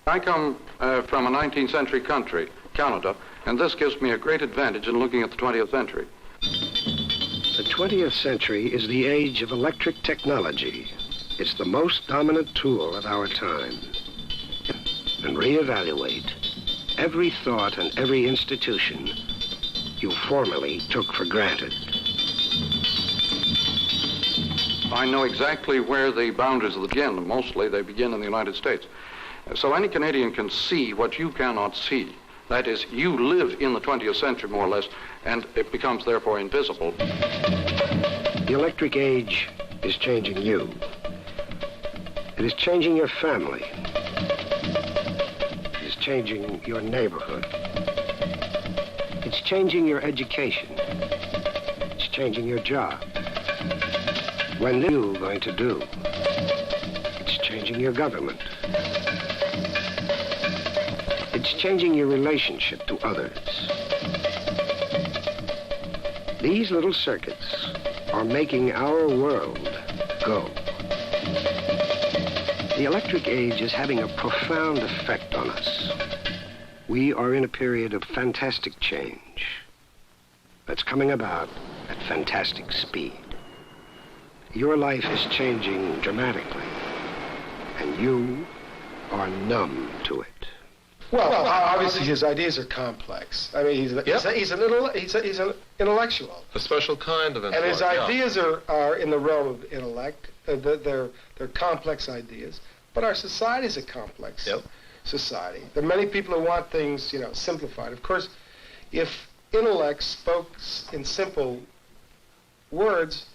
I come from a 19th century country, Canada, and this gives me a great advantage in looking at the 20th century. The 20th century is the age of electric technology. It's the most dominant tool of our time. And reevaluate every thought and every institution you formerly took for granted. I know exactly where the boundaries begin. Mostly they begin in the United States. So any Canadian can see what you cannot see. That is, you live in the 20th century more or less, and it becomes therefore invisible. The electric age is changing you. It is changing your family. It is changing your neighborhood. It's changing your education. It's changing your job. When are you going to do? It's changing your government. It's changing your relationship to others. These little circuits are making our world go. The electric age is having a profound effect on us. We are in a period of fantastic change that's coming about at fantastic speed. Your life is changing dramatically, and you are numb to it. Well, obviously his ideas are complex. I mean, he's an intellectual. A special kind of intellect. And his ideas are in the realm of intellect. They're complex ideas. But our society is a complex society. There are many people who want things, simplified. Of course, if intellect spoke in simple words,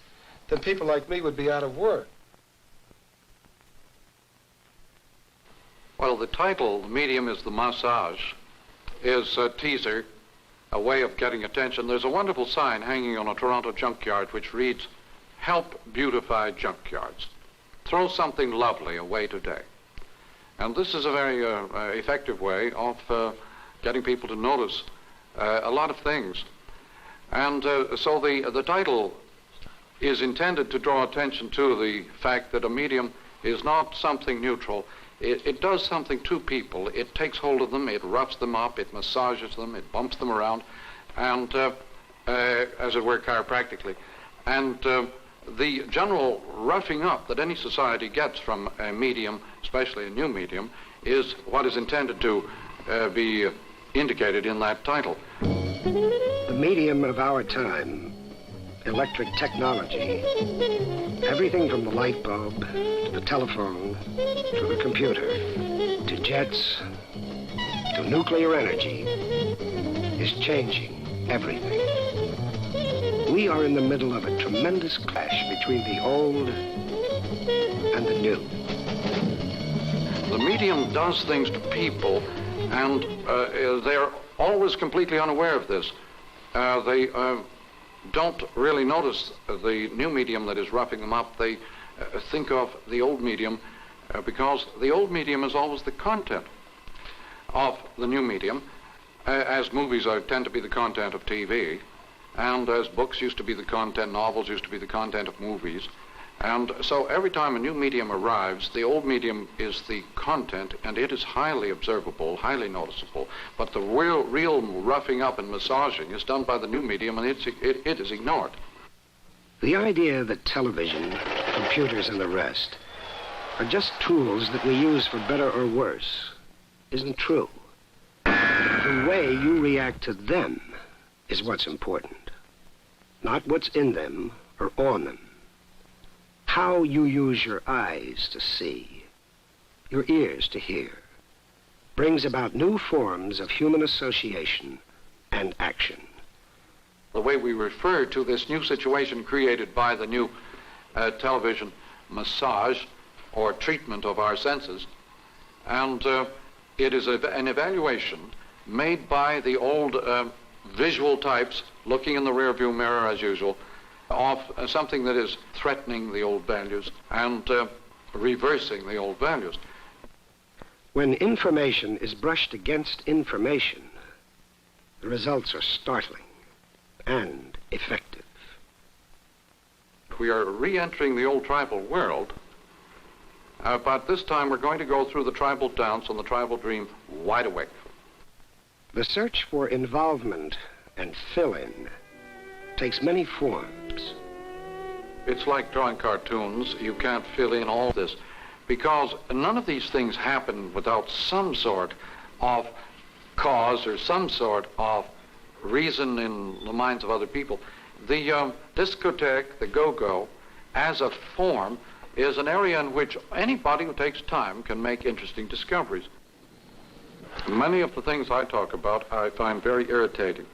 then people like me would be out of work. Well, the title, the medium is the massage, is a teaser, a way of getting attention. There's a wonderful sign hanging on a Toronto junkyard which reads, "Help beautify junkyards. Throw something lovely away today." And this is a very effective way of getting people to notice a lot of things. And so the title is intended to draw attention to the fact that a medium is not something neutral. It does something to people. It takes hold of them, it roughs them up, it massages them, it bumps them around, and as it were, chiropractically. And the general roughing up that any society gets from a medium, especially a new medium, is what is intended to be indicated in that title. The medium of our time, electric technology, everything from the light bulb to the telephone to the computer to jets to nuclear energy, is changing everything. We are in the middle of a tremendous clash between the old and the new. The medium does things to people, and they're always completely unaware of this. They don't really notice the new medium that is roughing them up. They think of the old medium because the old medium is always the content of the new medium, as movies tend to be the content of TV, and as books used to be the content, novels used to be the content of movies. And so every time a new medium arrives, the old medium is the content, and it is highly observable, highly noticeable. But the real roughing up and massaging is done by the new medium, and it is ignored. The idea that television, computers, and the rest are just tools that we use for better or worse isn't true. The way you react to them is what's important, not what's in them or on them. How you use your eyes to see, your ears to hear, brings about new forms of human association and action. The way we refer to this new situation created by the new television massage or treatment of our senses, and it is an evaluation made by the old visual types looking in the rearview mirror as usual of something that is threatening the old values and reversing the old values. When information is brushed against information, the results are startling and effective. We are re-entering the old tribal world But this time we're going to go through the tribal dance and the tribal dream wide awake. The search for involvement and fill-in takes many forms. It's like drawing cartoons. You can't fill in all this because none of these things happen without some sort of cause or some sort of reason in the minds of other people. The discotheque, the go-go, as a form, is an area in which anybody who takes time can make interesting discoveries. Many of the things I talk about I find very irritating.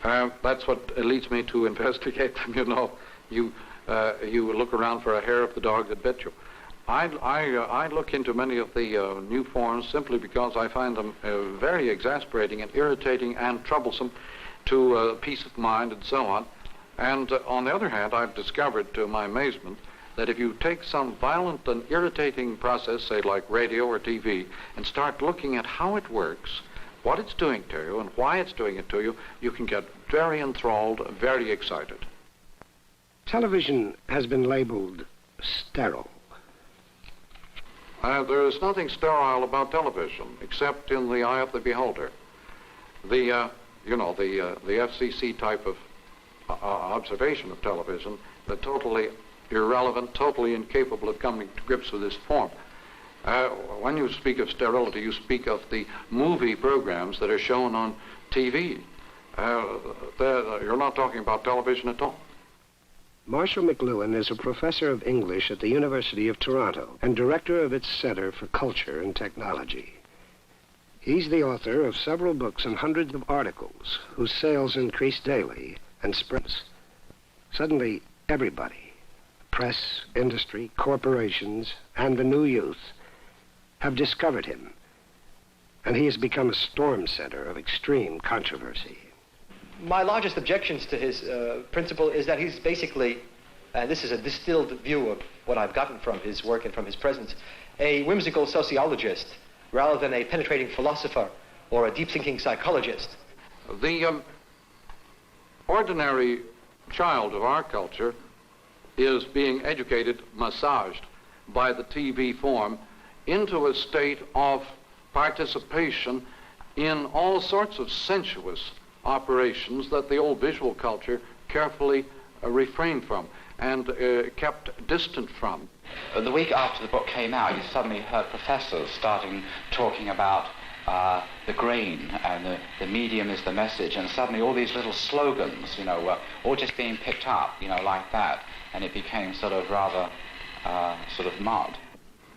That's what leads me to investigate them. You know, you look around for a hair of the dog that bit you. I look into many of the new forms simply because I find them very exasperating and irritating and troublesome to peace of mind and so on. And on the other hand, I've discovered to my amazement that if you take some violent and irritating process, say like radio or TV, and start looking at how it works, what it's doing to you and why it's doing it to you, you can get very enthralled, very excited. Television has been labeled sterile. There is nothing sterile about television, except in the eye of the beholder. The FCC type of observation of television, the totally irrelevant, totally incapable of coming to grips with this form. When you speak of sterility, you speak of the movie programs that are shown on TV. You're not talking about television at all. Marshall McLuhan is a professor of English at the University of Toronto and director of its Center for Culture and Technology. He's the author of several books and hundreds of articles whose sales increase daily and spreads. Suddenly, everybody, press, industry, corporations, and the new youth, have discovered him, and he has become a storm center of extreme controversy. My largest objections to his principle is that he's basically, and this is a distilled view of what I've gotten from his work and from his presence, a whimsical sociologist rather than a penetrating philosopher or a deep-thinking psychologist. The ordinary child of our culture is being educated, massaged by the TV form into a state of participation in all sorts of sensuous operations that the old visual culture carefully refrained from and kept distant from. The week after the book came out, you suddenly heard professors starting talking about the grain and the medium is the message, and suddenly all these little slogans, were all just being picked up, like that, and it became sort of rather sort of mud.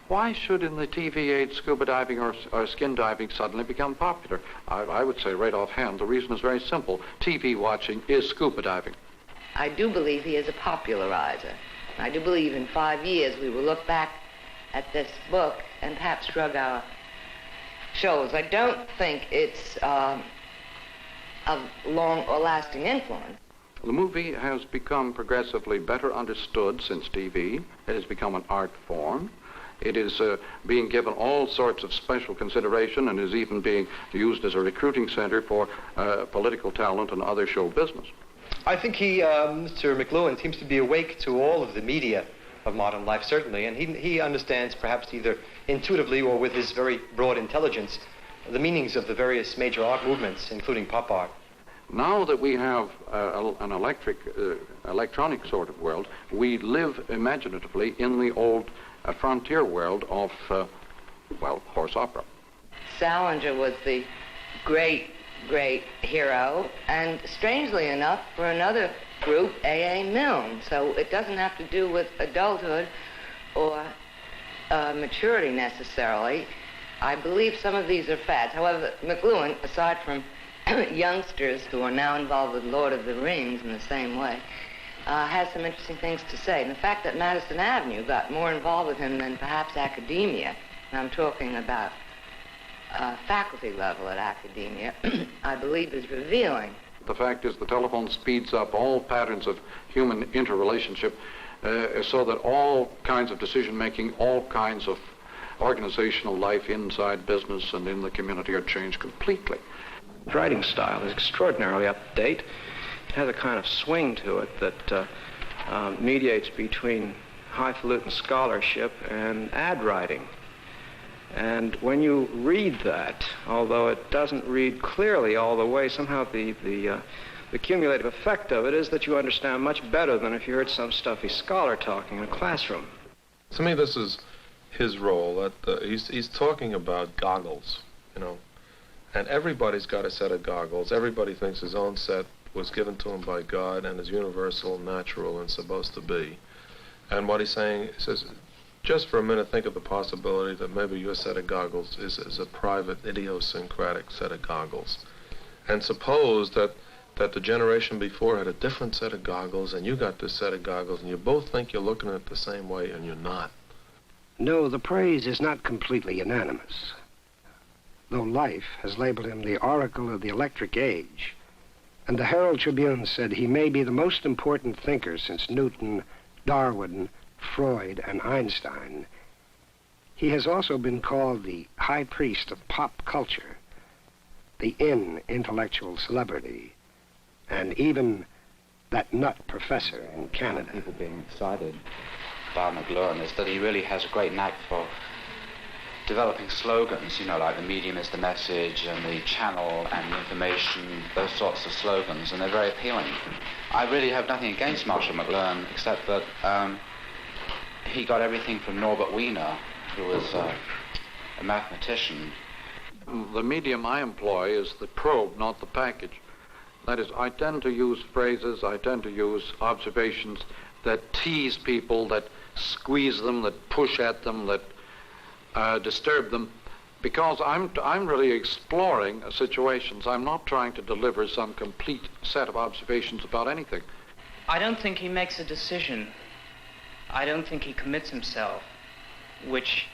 Why should in the TV age scuba diving or skin diving suddenly become popular? I would say right offhand, the reason is very simple. TV watching is scuba diving. I do believe he is a popularizer. I do believe in 5 years we will look back at this book and perhaps shrug our shoulders. I don't think it's of long or lasting influence. The movie has become progressively better understood since TV. It has become an art form. It is being given all sorts of special consideration and is even being used as a recruiting center for political talent and other show business. I think Mr. McLuhan seems to be awake to all of the media of modern life, certainly, and he understands, perhaps either intuitively or with his very broad intelligence, the meanings of the various major art movements, including pop art. Now that we have an electronic sort of world, we live imaginatively in the old frontier world of, horse opera. Salinger was the great hero, and strangely enough, for another group, A.A. Milne. So it doesn't have to do with adulthood or maturity necessarily. I believe some of these are fads. However, McLuhan, aside from youngsters who are now involved with Lord of the Rings in the same way, has some interesting things to say. And the fact that Madison Avenue got more involved with him than perhaps academia, and I'm talking about faculty level at academia, I believe is revealing. The fact is the telephone speeds up all patterns of human interrelationship so that all kinds of decision-making, all kinds of organizational life inside business and in the community are changed completely. Writing style is extraordinarily up-to-date. It has a kind of swing to it that mediates between highfalutin scholarship and ad writing. And when you read that, although it doesn't read clearly all the way, somehow the cumulative effect of it is that you understand much better than if you heard some stuffy scholar talking in a classroom. To me, this is his role. He's talking about goggles, you know, and everybody's got a set of goggles. Everybody thinks his own set was given to him by God and is universal, natural, and supposed to be. And what he's saying, he says, just for a minute, think of the possibility that maybe your set of goggles is a private, idiosyncratic set of goggles. And suppose that the generation before had a different set of goggles, and you got this set of goggles, and you both think you're looking at it the same way, and you're not. No, the praise is not completely unanimous. Though Life has labeled him the oracle of the electric age, and the Herald Tribune said he may be the most important thinker since Newton, Darwin, Freud, and Einstein, he has also been called the high priest of pop culture, the intellectual celebrity, and even that nut professor in Canada. People being excited by McLuhan is that he really has a great knack for developing slogans, you know, like the medium is the message and the channel and the information, those sorts of slogans, and they're very appealing. I really have nothing against Marshall McLuhan, except that he got everything from Norbert Wiener, who was a mathematician. The medium I employ is the probe, not the package. That is, I tend to use phrases, I tend to use observations that tease people, that squeeze them, that push at them, that disturb them, because I'm really exploring situations. I'm not trying to deliver some complete set of observations about anything. I don't think he makes a decision. I don't think he commits himself, which,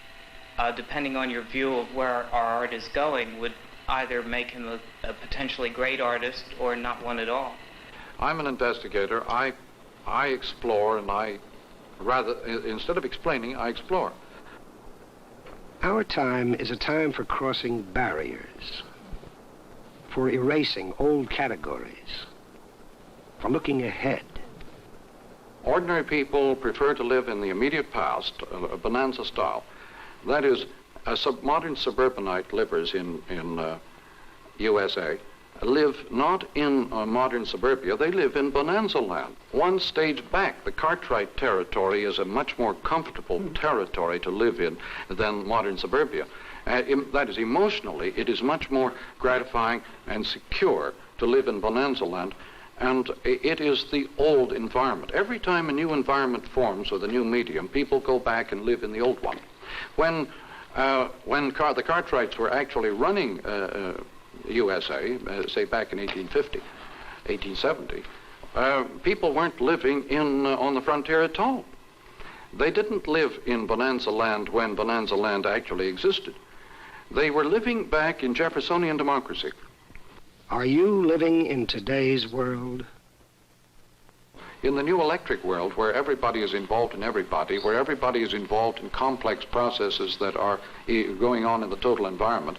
depending on your view of where our art is going, would either make him a potentially great artist or not one at all. I'm an investigator. I explore, and instead of explaining, I explore. Our time is a time for crossing barriers, for erasing old categories, for looking ahead. Ordinary people prefer to live in the immediate past, bonanza style. That is, modern suburbanite livers in USA live not in modern suburbia, they live in bonanza land. One stage back, the Cartwright territory is a much more comfortable territory to live in than modern suburbia. That is, emotionally, it is much more gratifying and secure to live in bonanza land, and it is the old environment. Every time a new environment forms with a new medium, people go back and live in the old one. When the Cartwrights were actually running USA, say back in 1850, 1870, people weren't living on the frontier at all. They didn't live in bonanza land when bonanza land actually existed. They were living back in Jeffersonian democracy. Are you living in today's world? In the new electric world, where everybody is involved in everybody, where everybody is involved in complex processes that are going on in the total environment,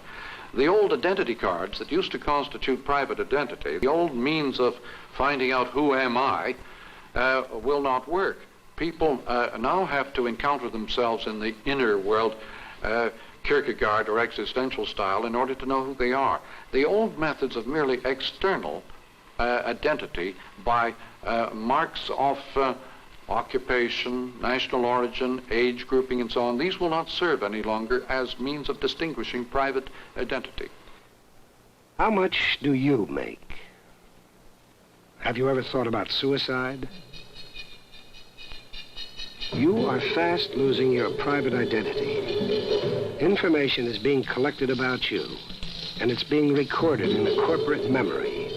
the old identity cards that used to constitute private identity, the old means of finding out who am I, will not work. People now have to encounter themselves in the inner world, Kierkegaard or existential style, in order to know who they are. The old methods of merely external identity by marks of occupation, national origin, age grouping, and so on, these will not serve any longer as means of distinguishing private identity. How much do you make? Have you ever thought about suicide? You are fast losing your private identity. Information is being collected about you, and it's being recorded in a corporate memory,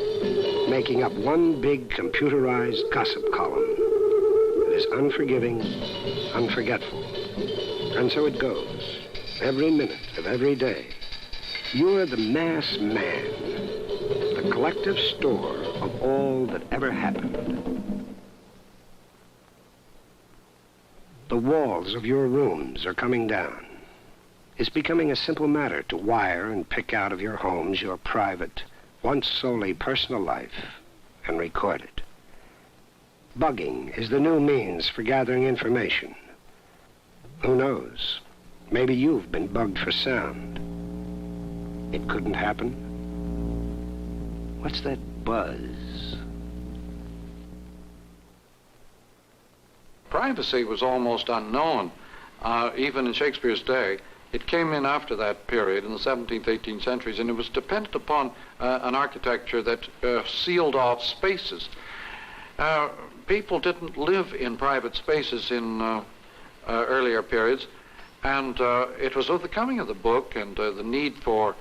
making up one big computerized gossip column. It is unforgiving, unforgetful. And so it goes, every minute of every day. You're the mass man, the collective store of all that ever happened. The walls of your rooms are coming down. It's becoming a simple matter to wire and pick out of your homes your private, once solely personal life, and record it. Bugging is the new means for gathering information, Who knows? Maybe you've been bugged for sound. It couldn't happen. What's that buzz? Privacy was almost unknown, even in Shakespeare's day. It came in after that period, in the 17th, 18th centuries, and it was dependent upon an architecture that sealed off spaces. People didn't live in private spaces in earlier periods, and it was with the coming of the book and the need for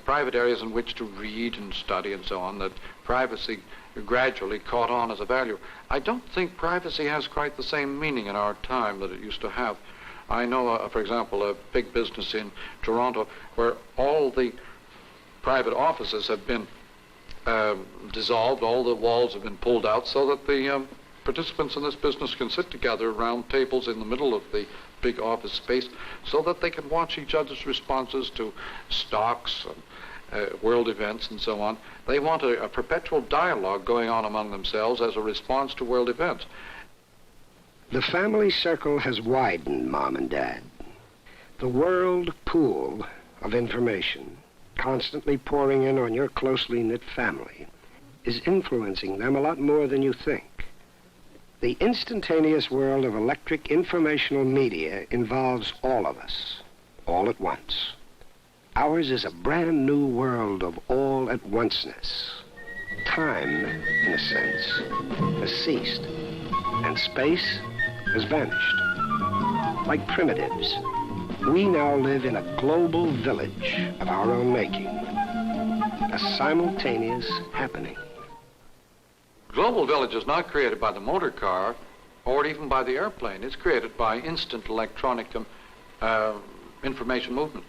private areas in which to read and study and so on that privacy gradually caught on as a value. I don't think privacy has quite the same meaning in our time that it used to have. I know, for example, a big business in Toronto where all the private offices have been dissolved, all the walls have been pulled out so that the participants in this business can sit together around tables in the middle of the big office space so that they can watch each other's responses to stocks and world events and so on. They want a perpetual dialogue going on among themselves as a response to world events. The family circle has widened, Mom and Dad. The world pool of information, constantly pouring in on your closely knit family, is influencing them a lot more than you think. The instantaneous world of electric informational media involves all of us, all at once. Ours is a brand new world of all-at-onceness. Time, in a sense, has ceased, and space has vanished. Like primitives, we now live in a global village of our own making, a simultaneous happening. Global village is not created by the motor car or even by the airplane. It's created by instant electronic information movement.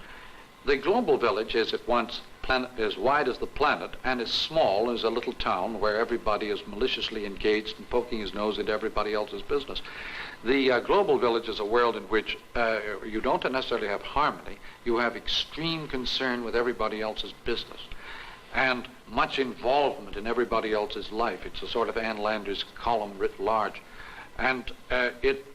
The global village is at once as wide as the planet and as small as a little town where everybody is maliciously engaged and poking his nose into everybody else's business. The global village is a world in which you don't necessarily have harmony. You have extreme concern with everybody else's business and much involvement in everybody else's life. It's a sort of Ann Landers column writ large. And it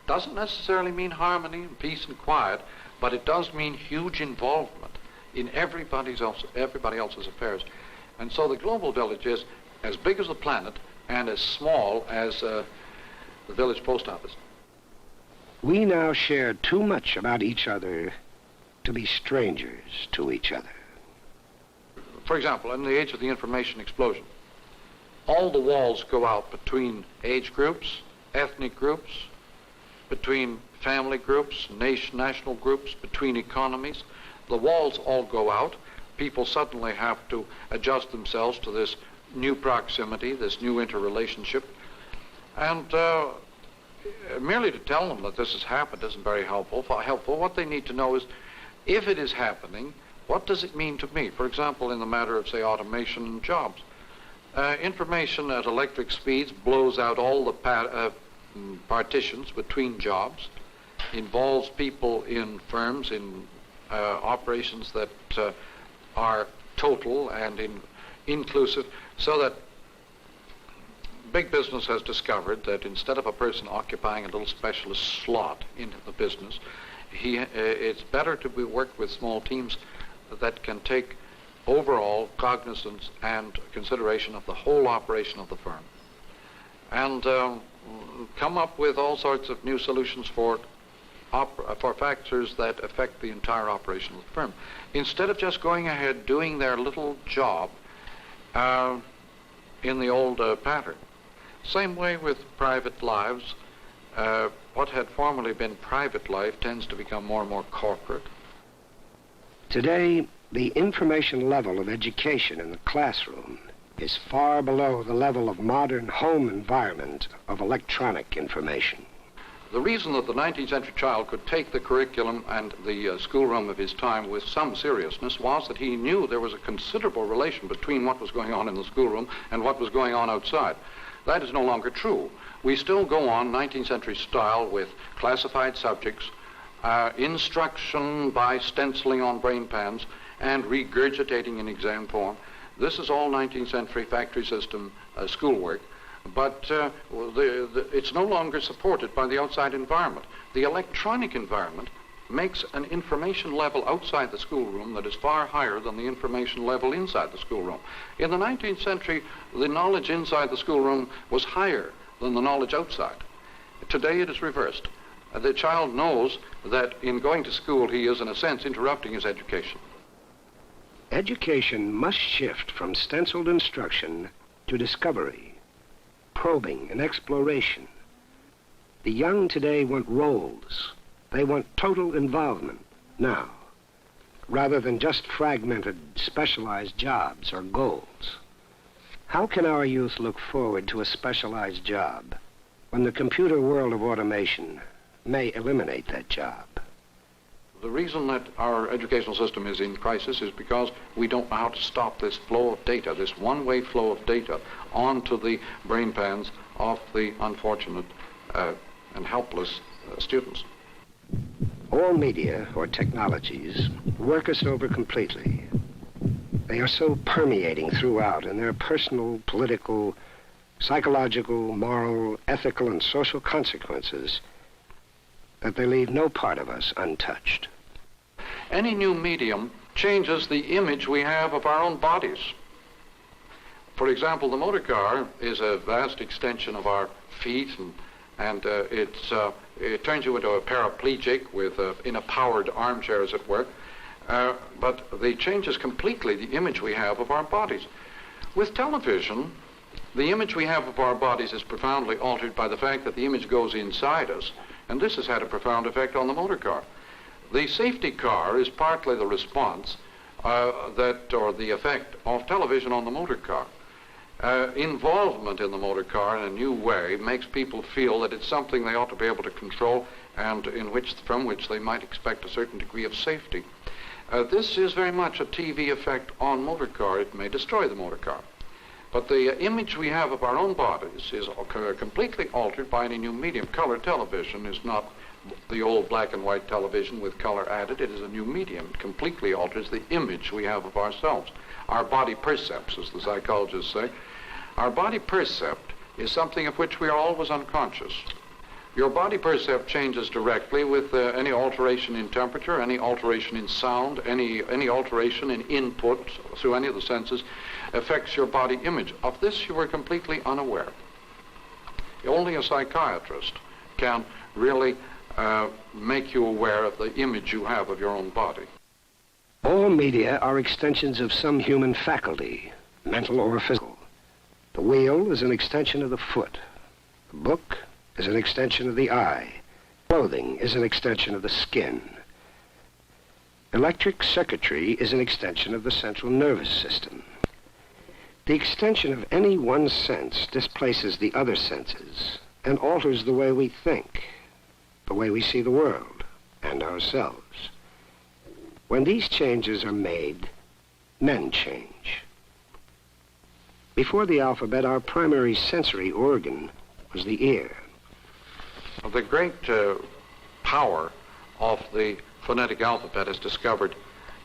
doesn't necessarily mean harmony and peace and quiet, but it does mean huge involvement in everybody else's affairs. And so the global village is as big as the planet and as small as the village post office. We now share too much about each other to be strangers to each other. For example, in the age of the information explosion, all the walls go out between age groups, ethnic groups, between family groups, national groups, between economies. The walls all go out. People suddenly have to adjust themselves to this new proximity, this new interrelationship. And merely to tell them that this has happened isn't very helpful. What they need to know is, if it is happening, what does it mean to me? For example, in the matter of, say, automation and jobs. Information at electric speeds blows out all the partitions between jobs, involves people in firms, in operations that are total and inclusive, so that big business has discovered that instead of a person occupying a little specialist slot in the business, it's better to be worked with small teams that can take overall cognizance and consideration of the whole operation of the firm, and come up with all sorts of new solutions for factors that affect the entire operation of the firm, instead of just going ahead doing their little job in the old pattern. Same way with private lives. What had formerly been private life tends to become more and more corporate. Today, the information level of education in the classroom is far below the level of modern home environment of electronic information. The reason that the 19th century child could take the curriculum and the schoolroom of his time with some seriousness was that he knew there was a considerable relation between what was going on in the schoolroom and what was going on outside. That is no longer true. We still go on 19th century style with classified subjects, instruction by stenciling on brain pans, and regurgitating in exam form. This is all 19th century factory system schoolwork, but it's no longer supported by the outside environment. The electronic environment makes an information level outside the schoolroom that is far higher than the information level inside the schoolroom. In the 19th century, the knowledge inside the schoolroom was higher than the knowledge outside. Today it is reversed. The child knows that in going to school he is, in a sense, interrupting his education. Education must shift from stenciled instruction to discovery, probing, and exploration. The young today want roles. They want total involvement now, rather than just fragmented, specialized jobs or goals. How can our youth look forward to a specialized job when the computer world of automation may eliminate that job? The reason that our educational system is in crisis is because we don't know how to stop this flow of data, this one-way flow of data onto the brain pans of the unfortunate and helpless students. All media or technologies work us over completely. They are so permeating throughout in their personal, political, psychological, moral, ethical, and social consequences that they leave no part of us untouched. Any new medium changes the image we have of our own bodies. For example, the motor car is a vast extension of our feet, and it turns you into a paraplegic in a powered armchair, as it were. But it changes completely the image we have of our bodies. With television, the image we have of our bodies is profoundly altered by the fact that the image goes inside us, and this has had a profound effect on the motor car. The safety car is partly the response or the effect of television on the motor car. Involvement in the motor car in a new way makes people feel that it's something they ought to be able to control and from which they might expect a certain degree of safety. This is very much a TV effect on motor car. It may destroy the motor car. But the image we have of our own bodies is completely altered by any new medium. Color television is not the old black and white television with color added. It is a new medium. It completely alters the image we have of ourselves. Our body percepts, as the psychologists say. Our body percept is something of which we are always unconscious. Your body percept changes directly with any alteration in temperature, any alteration in sound, any alteration in input through any of the senses affects your body image. Of this you are completely unaware. Only a psychiatrist can really make you aware of the image you have of your own body. All media are extensions of some human faculty, mental or physical. The wheel is an extension of the foot. The book is an extension of the eye. Clothing is an extension of the skin. Electric circuitry is an extension of the central nervous system. The extension of any one sense displaces the other senses and alters the way we think, the way we see the world and ourselves. When these changes are made, men change. Before the alphabet, our primary sensory organ was the ear. The great power of the phonetic alphabet, as discovered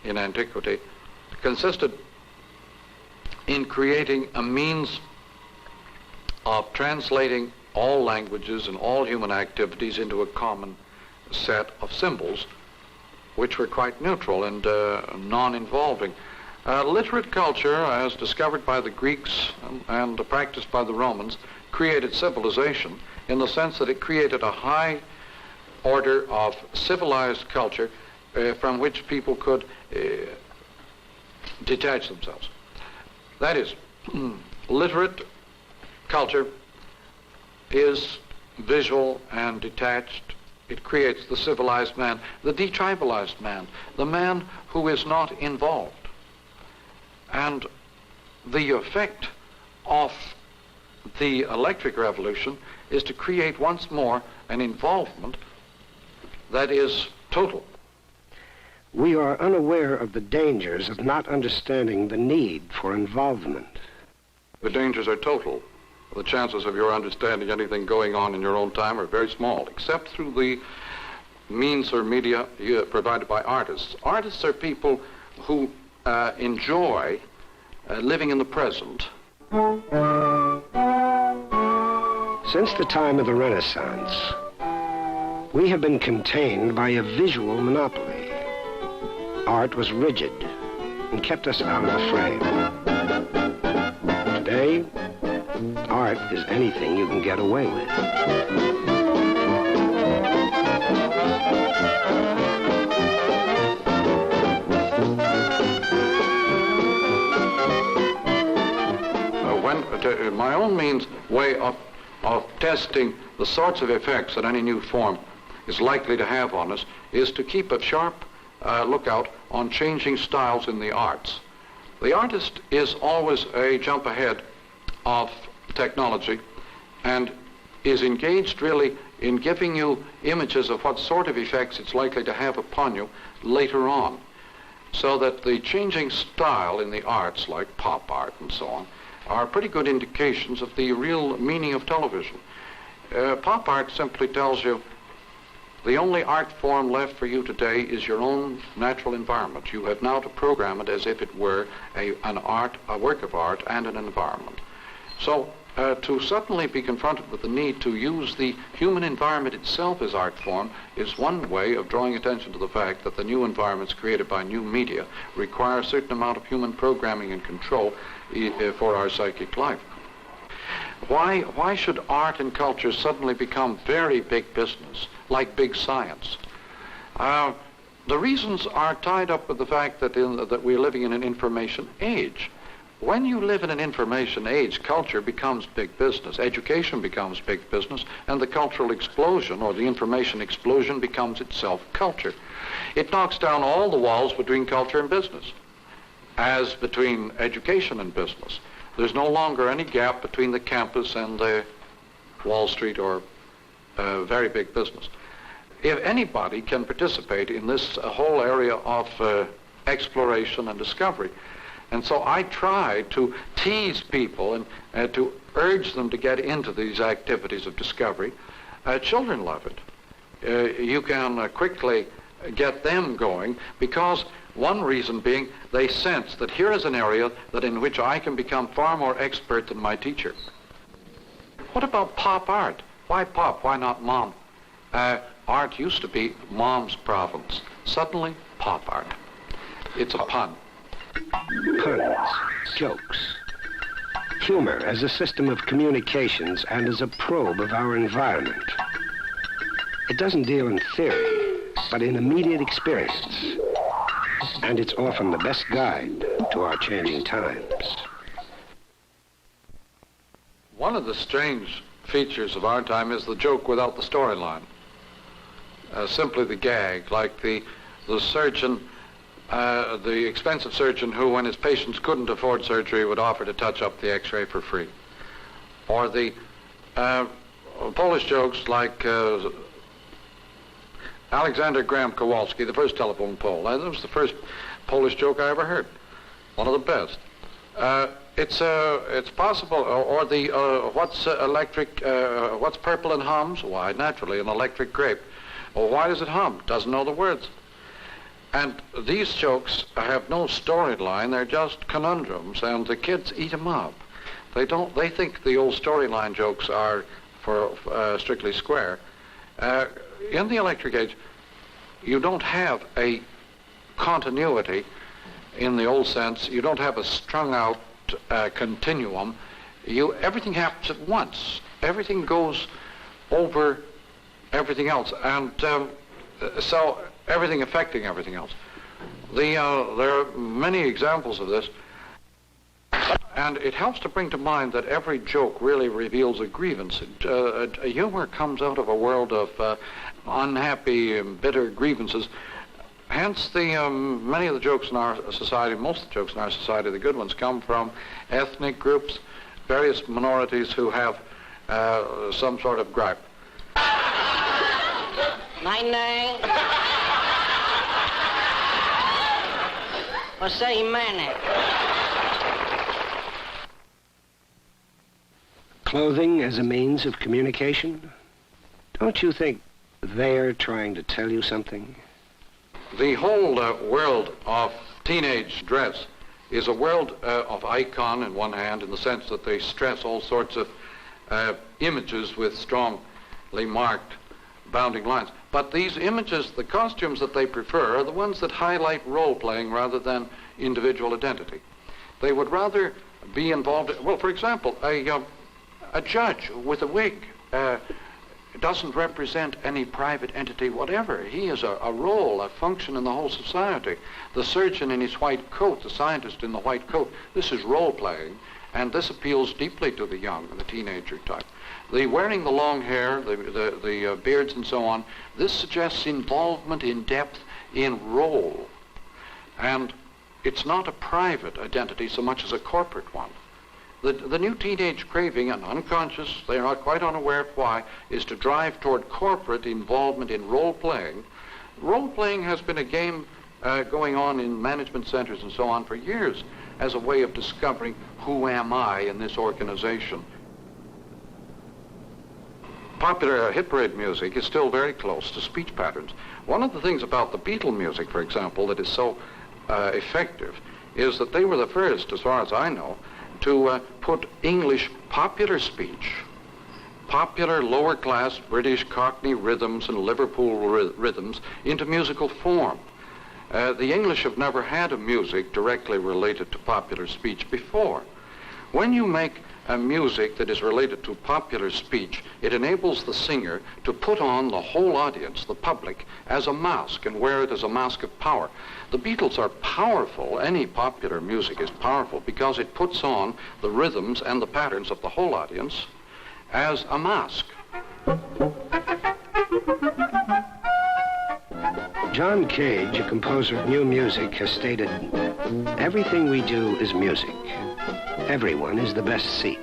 in antiquity, consisted in creating a means of translating all languages and all human activities into a common set of symbols, which were quite neutral and non-involving. Literate culture, as discovered by the Greeks and practiced by the Romans, created civilization in the sense that it created a high order of civilized culture from which people could detach themselves. That is, literate culture is visual and detached. It creates the civilized man, the detribalized man, the man who is not involved. And the effect of the electric revolution is to create once more an involvement that is total. We are unaware of the dangers of not understanding the need for involvement. The dangers are total. The chances of your understanding anything going on in your own time are very small, except through the means or media provided by artists. Artists are people who enjoy living in the present. Since the time of the Renaissance, we have been contained by a visual monopoly. Art was rigid and kept us out of the frame. Today, art is anything you can get away with. My own way of testing the sorts of effects that any new form is likely to have on us is to keep a sharp lookout on changing styles in the arts. The artist is always a jump ahead of technology and is engaged really in giving you images of what sort of effects it's likely to have upon you later on. So that the changing style in the arts, like pop art and so on, are pretty good indications of the real meaning of television. Pop art simply tells you the only art form left for you today is your own natural environment. You have now to program it as if it were a work of art and an environment. So to suddenly be confronted with the need to use the human environment itself as art form is one way of drawing attention to the fact that the new environments created by new media require a certain amount of human programming and control for our psychic life. Why should art and culture suddenly become very big business, like big science? The reasons are tied up with the fact that we're living in an information age. When you live in an information age, culture becomes big business, education becomes big business, and the cultural explosion or the information explosion becomes itself culture. It knocks down all the walls between culture and business, as between education and business. There's no longer any gap between the campus and the Wall Street or very big business. If anybody can participate in this whole area of exploration and discovery, and so I try to tease people and to urge them to get into these activities of discovery. Children love it. You can quickly get them going because one reason being they sense that here is an area in which I can become far more expert than my teacher. What about pop art? Why pop? Why not mom? Art used to be mom's province. Suddenly, pop art. It's a pun. Puns, jokes, humor as a system of communications and as a probe of our environment. It doesn't deal in theory, but in immediate experience. And it's often the best guide to our changing times. One of the strange features of our time is the joke without the storyline. Simply the gag, like the surgeon, the expensive surgeon who, when his patients couldn't afford surgery, would offer to touch up the x-ray for free. Or the Polish jokes like Alexander Graham Kowalski, the first telephone pole. That was the first Polish joke I ever heard. One of the best. It's possible, or the what's purple and hums? Why, naturally, an electric grape. Well, why does it hum? Doesn't know the words. And these jokes have no storyline. They're just conundrums, and the kids eat them up. They think the old storyline jokes are for strictly square. In the electric age, you don't have a continuity in the old sense. You don't have a strung out continuum. Everything happens at once. Everything goes over everything else, and so everything affecting everything else. There are many examples of this, and it helps to bring to mind that every joke really reveals a grievance. Humor comes out of a world of unhappy, bitter grievances. Hence, many of the jokes in our society, most of the jokes in our society, the good ones, come from ethnic groups, various minorities who have some sort of gripe. My name was say Manic. Clothing as a means of communication? Don't you think they're trying to tell you something? The whole world of teenage dress is a world of icon in one hand, in the sense that they stress all sorts of images with strongly marked bounding lines. But these images, the costumes that they prefer, are the ones that highlight role-playing rather than individual identity. They would rather be involved, well, for example, a judge with a wig doesn't represent any private entity whatever. He is a role, a function in the whole society. The surgeon in his white coat, the scientist in the white coat, this is role-playing, and this appeals deeply to the young, the teenager type. The wearing the long hair, the beards and so on, this suggests involvement in depth in role. And it's not a private identity so much as a corporate one. The new teenage craving, and unconscious, they are not quite unaware of why, is to drive toward corporate involvement in role-playing. Role-playing has been a game going on in management centers and so on for years as a way of discovering who am I in this organization. Popular hit parade music is still very close to speech patterns. One of the things about the Beatle music, for example, that is so effective is that they were the first, as far as I know, to put English popular speech, popular lower class British Cockney rhythms and Liverpool rhythms into musical form. The English have never had a music directly related to popular speech before. When you make a music that is related to popular speech, it enables the singer to put on the whole audience, the public, as a mask and wear it as a mask of power. The Beatles are powerful. Any popular music is powerful because it puts on the rhythms and the patterns of the whole audience as a mask. John Cage, a composer of new music, has stated, "Everything we do is music. Everyone is the best seat.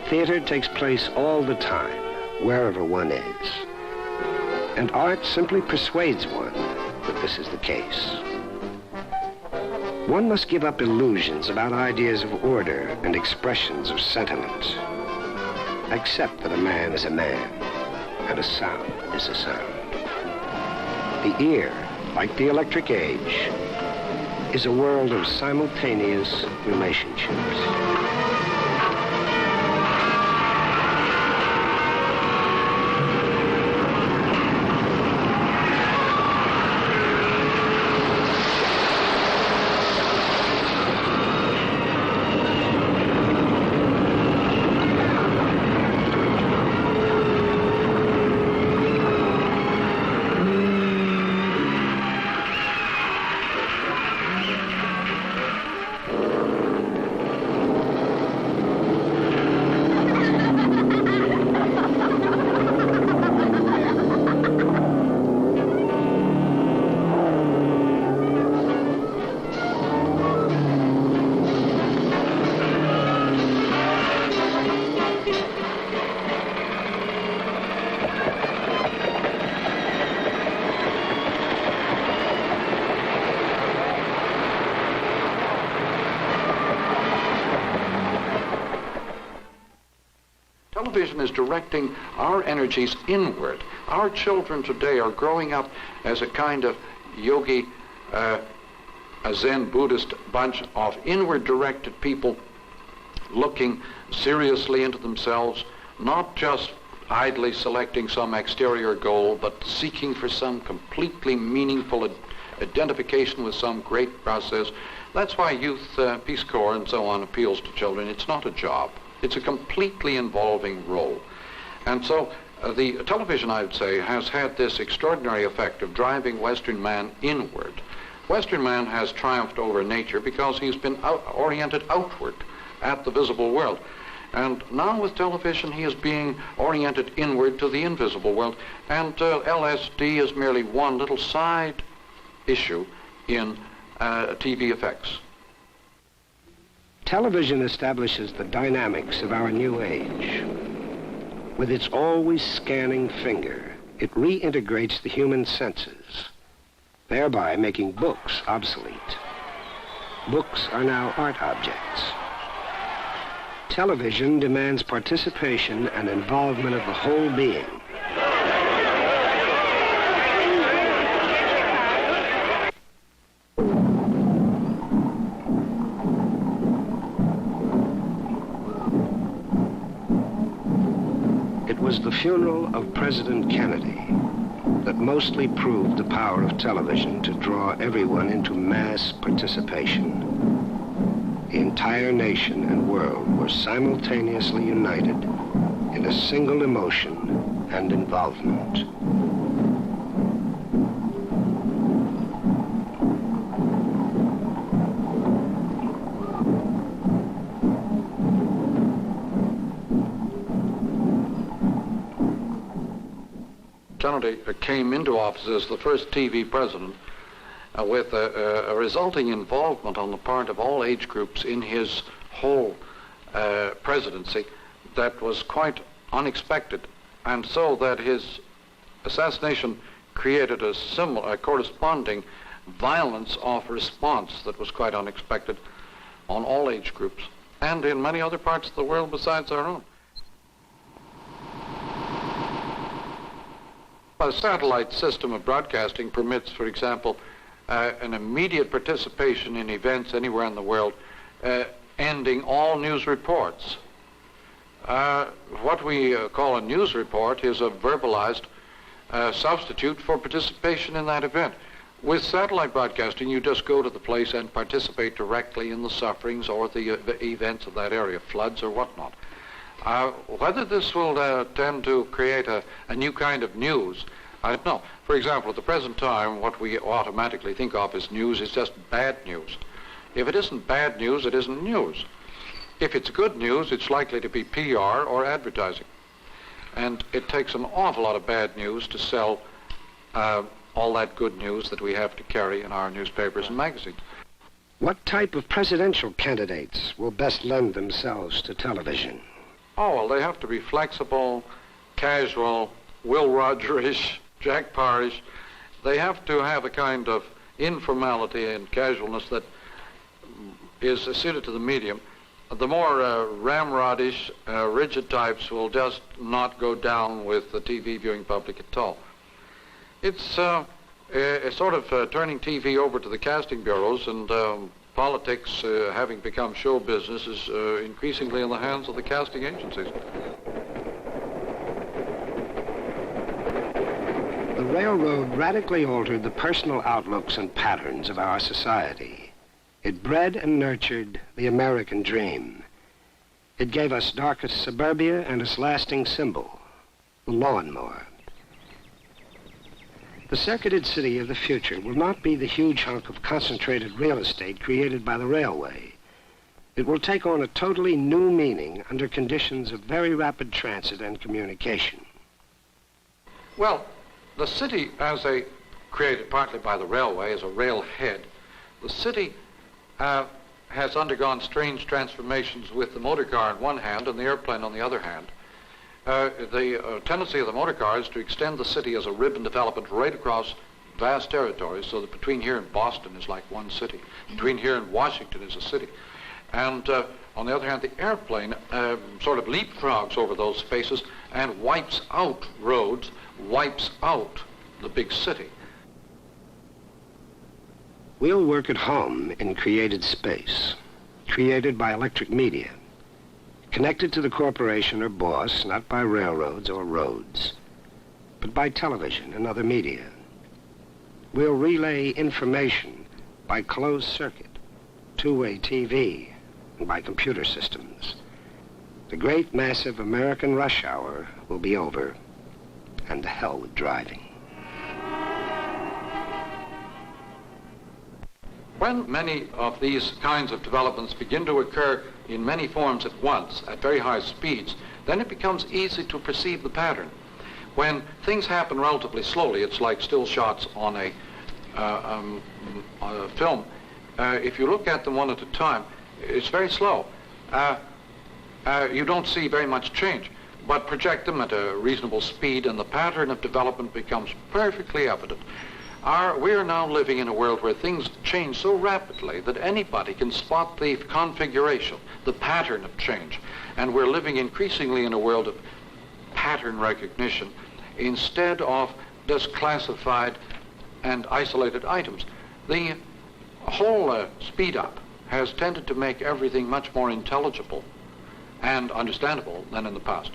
Theater takes place all the time, wherever one is. And art simply persuades one that this is the case. One must give up illusions about ideas of order and expressions of sentiment. Accept that a man is a man, and a sound is a sound. The ear, like the electric age, is a world of simultaneous relationships." Television is directing our energies inward. Our children today are growing up as a kind of yogi, a Zen Buddhist bunch of inward-directed people looking seriously into themselves, not just idly selecting some exterior goal, but seeking for some completely meaningful identification with some great process. That's why Youth Peace Corps and so on appeals to children. It's not a job. It's a completely involving role. And so the television, I would say, has had this extraordinary effect of driving Western man inward. Western man has triumphed over nature because he's been oriented outward at the visible world. And now with television, he is being oriented inward to the invisible world. And LSD is merely one little side issue in TV effects. Television establishes the dynamics of our new age. With its always scanning finger, it reintegrates the human senses, thereby making books obsolete. Books are now art objects. Television demands participation and involvement of the whole being. was the funeral of President Kennedy that mostly proved the power of television to draw everyone into mass participation. The entire nation and world were simultaneously united in a single emotion and involvement. Kennedy came into office as the first TV president with a resulting involvement on the part of all age groups in his whole presidency that was quite unexpected, and so that his assassination created a corresponding violence of response that was quite unexpected on all age groups and in many other parts of the world besides our own. A satellite system of broadcasting permits, for example, an immediate participation in events anywhere in the world, ending all news reports. What we call a news report is a verbalized substitute for participation in that event. With satellite broadcasting, you just go to the place and participate directly in the sufferings or the events of that area, floods or whatnot. Whether this will tend to create a new kind of news, I don't know. For example, at the present time, what we automatically think of as news is just bad news. If it isn't bad news, it isn't news. If it's good news, it's likely to be PR or advertising. And it takes an awful lot of bad news to sell all that good news that we have to carry in our newspapers and magazines. What type of presidential candidates will best lend themselves to television? Oh, well, they have to be flexible, casual, Will Rogers-ish, Jack Parrish. They have to have a kind of informality and casualness that is suited to the medium. The more ramrodish, rigid types will just not go down with the TV viewing public at all. It's a sort of turning TV over to the casting bureaus, and politics, having become show business, is increasingly in the hands of the casting agencies. The railroad radically altered the personal outlooks and patterns of our society. It bred and nurtured the American dream. It gave us darkest suburbia and its lasting symbol, the lawnmower. The circuited city of the future will not be the huge hunk of concentrated real estate created by the railway. It will take on a totally new meaning under conditions of very rapid transit and communication. Well, the city, created partly by the railway as a railhead, the city has undergone strange transformations with the motor car on one hand and the airplane on the other hand. The tendency of the motor car is to extend the city as a ribbon development right across vast territories, so that between here and Boston is like one city. Between here and Washington is a city. And on the other hand, the airplane sort of leapfrogs over those spaces and wipes out roads, wipes out the big city. We'll work at home in created space, created by electric media, connected to the corporation or boss, not by railroads or roads, but by television and other media. We'll relay information by closed circuit, two-way TV, and by computer systems. The great massive American rush hour will be over, and to hell with driving. When many of these kinds of developments begin to occur in many forms at once, at very high speeds, then it becomes easy to perceive the pattern. When things happen relatively slowly, it's like still shots on a film. If you look at them one at a time, it's very slow. You don't see very much change, but project them at a reasonable speed and the pattern of development becomes perfectly evident. We are now living in a world where things change so rapidly that anybody can spot the configuration, the pattern of change. And we're living increasingly in a world of pattern recognition instead of just classified and isolated items. The whole speed up has tended to make everything much more intelligible and understandable than in the past.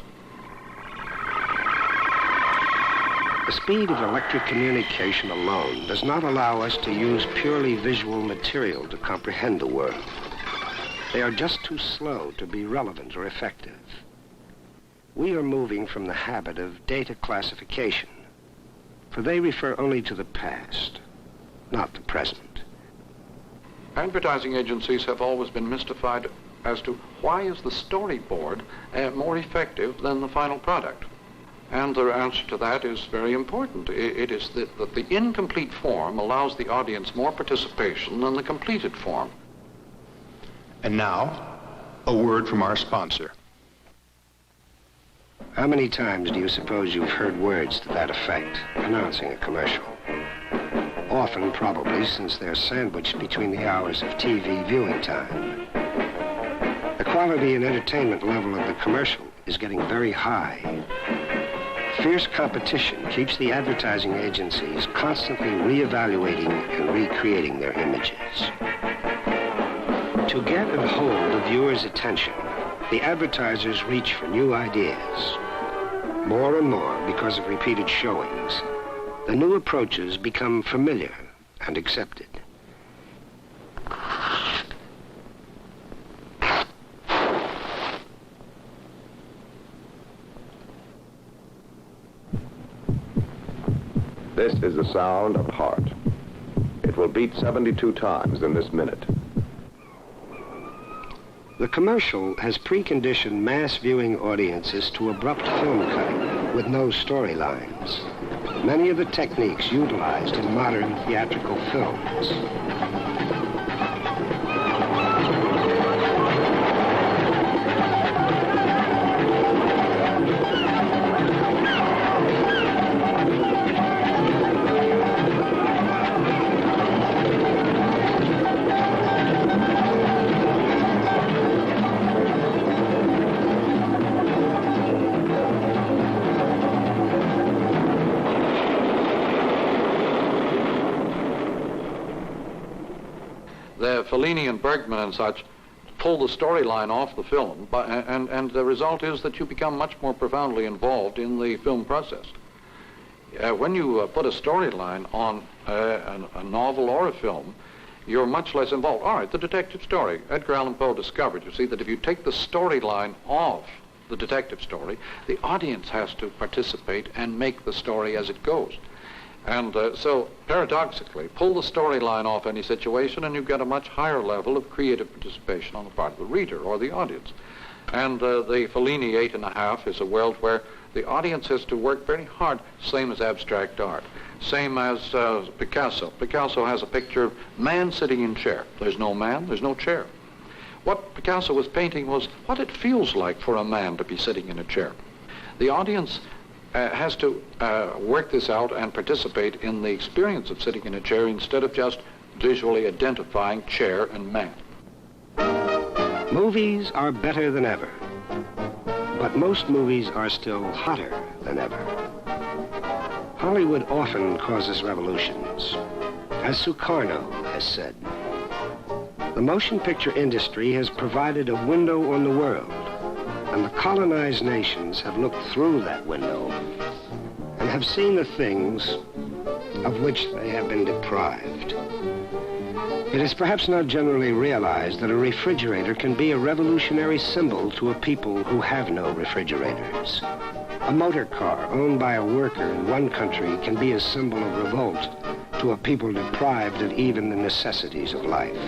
The speed of electric communication alone does not allow us to use purely visual material to comprehend the world. They are just too slow to be relevant or effective. We are moving from the habit of data classification, for they refer only to the past, not the present. Advertising agencies have always been mystified as to why is the storyboard more effective than the final product. And the answer to that is very important. It is that the incomplete form allows the audience more participation than the completed form. And now, a word from our sponsor. How many times do you suppose you've heard words to that effect announcing a commercial? Often, probably, since they're sandwiched between the hours of TV viewing time. The quality and entertainment level of the commercial is getting very high. Fierce competition keeps the advertising agencies constantly reevaluating and recreating their images. To get and hold the viewer's attention, the advertisers reach for new ideas. More and more, because of repeated showings, the new approaches become familiar and accepted. This is the sound of heart. It will beat 72 times in this minute. The commercial has preconditioned mass viewing audiences to abrupt film cutting with no storylines. Many of the techniques utilized in modern theatrical films. Fellini and Bergman and such pull the storyline off the film, and the result is that you become much more profoundly involved in the film process. When you put a storyline on a novel or a film, you're much less involved. All right, the detective story. Edgar Allan Poe discovered, you see, that if you take the storyline off the detective story, the audience has to participate and make the story as it goes. And so, paradoxically, pull the storyline off any situation and you get a much higher level of creative participation on the part of the reader or the audience. And the Fellini 8.5 is a world where the audience has to work very hard, same as abstract art. Same as Picasso. Picasso has a picture of man sitting in chair. There's no man, there's no chair. What Picasso was painting was what it feels like for a man to be sitting in a chair. The audience has to work this out and participate in the experience of sitting in a chair instead of just visually identifying chair and man. Movies are better than ever, but most movies are still hotter than ever. Hollywood often causes revolutions. As Sukarno has said, the motion picture industry has provided a window on the world, and the colonized nations have looked through that window and have seen the things of which they have been deprived. It is perhaps not generally realized that a refrigerator can be a revolutionary symbol to a people who have no refrigerators. A motor car owned by a worker in one country can be a symbol of revolt to a people deprived of even the necessities of life.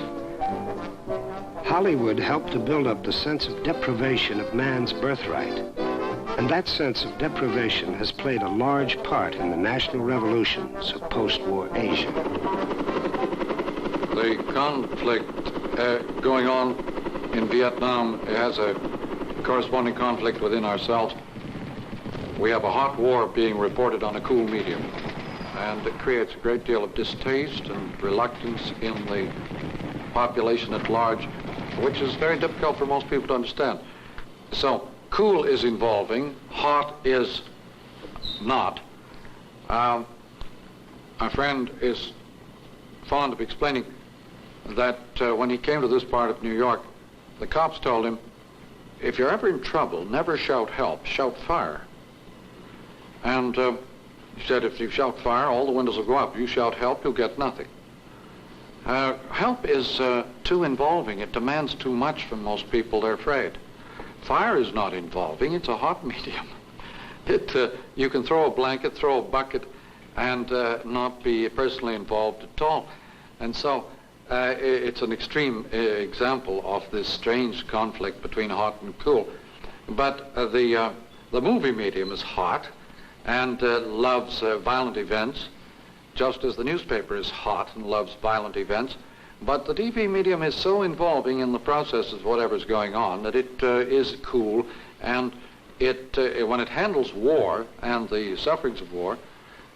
Hollywood helped to build up the sense of deprivation of man's birthright, and that sense of deprivation has played a large part in the national revolutions of post-war Asia. The conflict going on in Vietnam has a corresponding conflict within ourselves. We have a hot war being reported on a cool medium, and it creates a great deal of distaste and reluctance in the population at large, which is very difficult for most people to understand. So, cool is evolving, hot is not. My friend is fond of explaining that when he came to this part of New York, the cops told him, if you're ever in trouble, never shout help, shout fire. And He said, if you shout fire, all the windows will go up. You shout help, you'll get nothing. Help is too involving. It demands too much from most people. They're afraid. Fire is not involving. It's a hot medium. You can throw a blanket, throw a bucket, and not be personally involved at all. And so it's an extreme example of this strange conflict between hot and cool. But the movie medium is hot and loves violent events, just as the newspaper is hot and loves violent events. But the TV medium is so involving in the process of whatever's going on that it is cool, and when it handles war and the sufferings of war,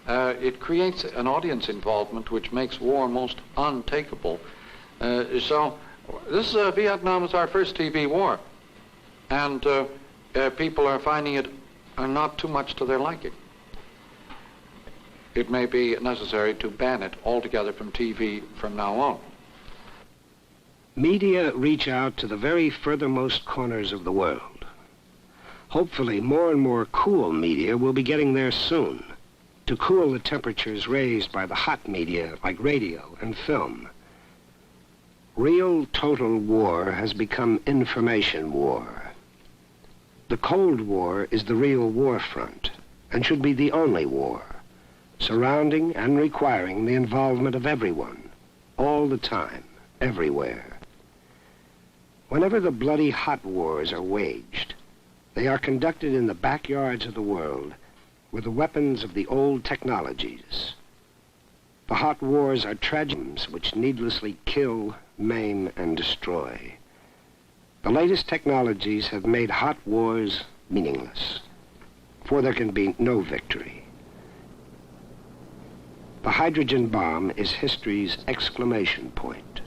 it creates an audience involvement which makes war most untakeable. So this Vietnam is our first TV war, and people are finding it not too much to their liking. It may be necessary to ban it altogether from TV from now on. Media reach out to the very furthermost corners of the world. Hopefully, more and more cool media will be getting there soon, to cool the temperatures raised by the hot media like radio and film. Real total war has become information war. The Cold War is the real war front, and should be the only war, surrounding and requiring the involvement of everyone, all the time, everywhere. Whenever the bloody hot wars are waged, they are conducted in the backyards of the world with the weapons of the old technologies. The hot wars are tragedies which needlessly kill, maim, and destroy. The latest technologies have made hot wars meaningless, for there can be no victory. The hydrogen bomb is history's exclamation point.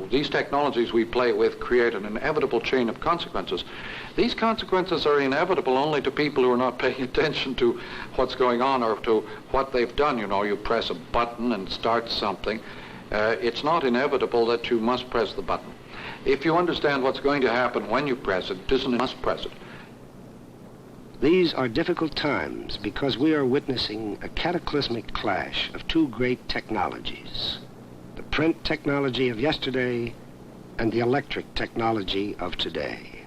These technologies we play with create an inevitable chain of consequences. These consequences are inevitable only to people who are not paying attention to what's going on or to what they've done. You know, you press a button and start something. It's not inevitable that you must press the button. If you understand what's going to happen when you press it, doesn't it must press it. These are difficult times because we are witnessing a cataclysmic clash of two great technologies. The print technology of yesterday and the electric technology of today.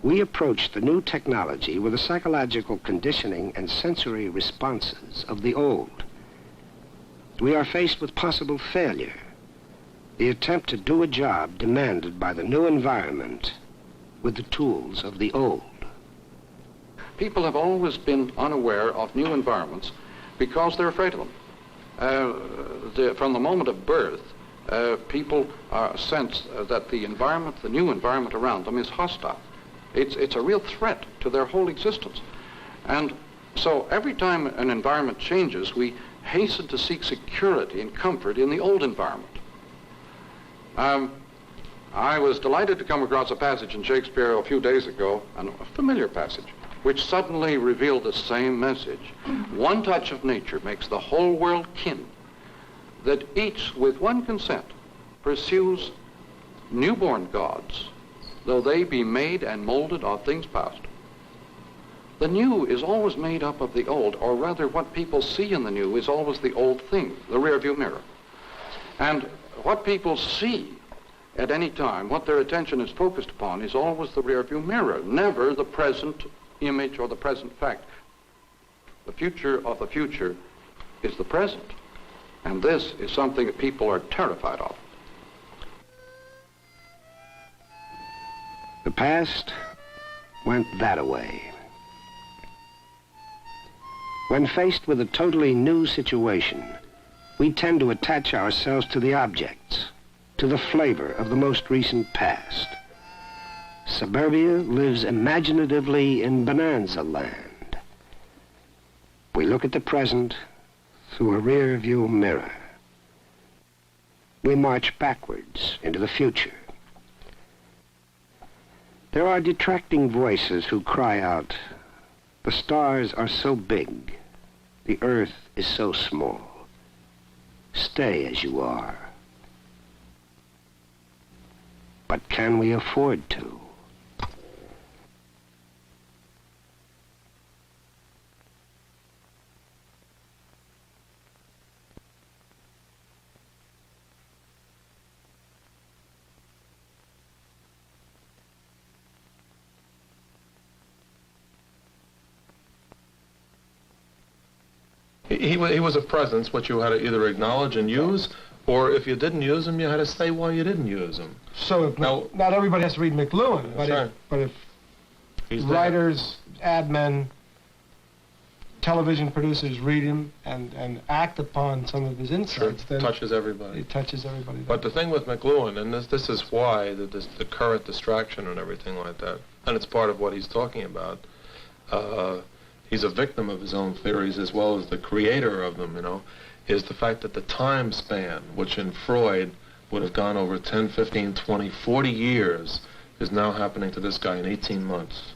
We approach the new technology with the psychological conditioning and sensory responses of the old. We are faced with possible failure, the attempt to do a job demanded by the new environment with the tools of the old. People have always been unaware of new environments because they're afraid of them. From the moment of birth, people sense that the environment, the new environment around them is hostile. It's a real threat to their whole existence. And so every time an environment changes, we hasten to seek security and comfort in the old environment. I was delighted to come across a passage in Shakespeare a few days ago, a familiar passage, which suddenly revealed the same message. One touch of nature makes the whole world kin, that each, with one consent, pursues newborn gods, though they be made and molded of things past. The new is always made up of the old, or rather what people see in the new is always the old thing, the rearview mirror. And what people see at any time, what their attention is focused upon, is always the rearview mirror, never the present image or the present fact. The future of the future is the present, and this is something that people are terrified of. The past went that away. When faced with a totally new situation, we tend to attach ourselves to the objects, to the flavor of the most recent past. Suburbia lives imaginatively in bonanza land. We look at the present through a rear view mirror. We march backwards into the future. There are detracting voices who cry out, "The stars are so big, the earth is so small. Stay as you are." But can we afford to? He was a presence which you had to either acknowledge and use, or if you didn't use him, you had to say why you didn't use him. So if not everybody has to read McLuhan, but if writers, ad men, television producers read him and act upon some of his insights, then touches everybody. It touches everybody. But the thing with McLuhan, and this is why the current distraction and everything like that, and it's part of what he's talking about. He's a victim of his own theories as well as the creator of them, is the fact that the time span, which in Freud would have gone over 10, 15, 20, 40 years, is now happening to this guy in 18 months.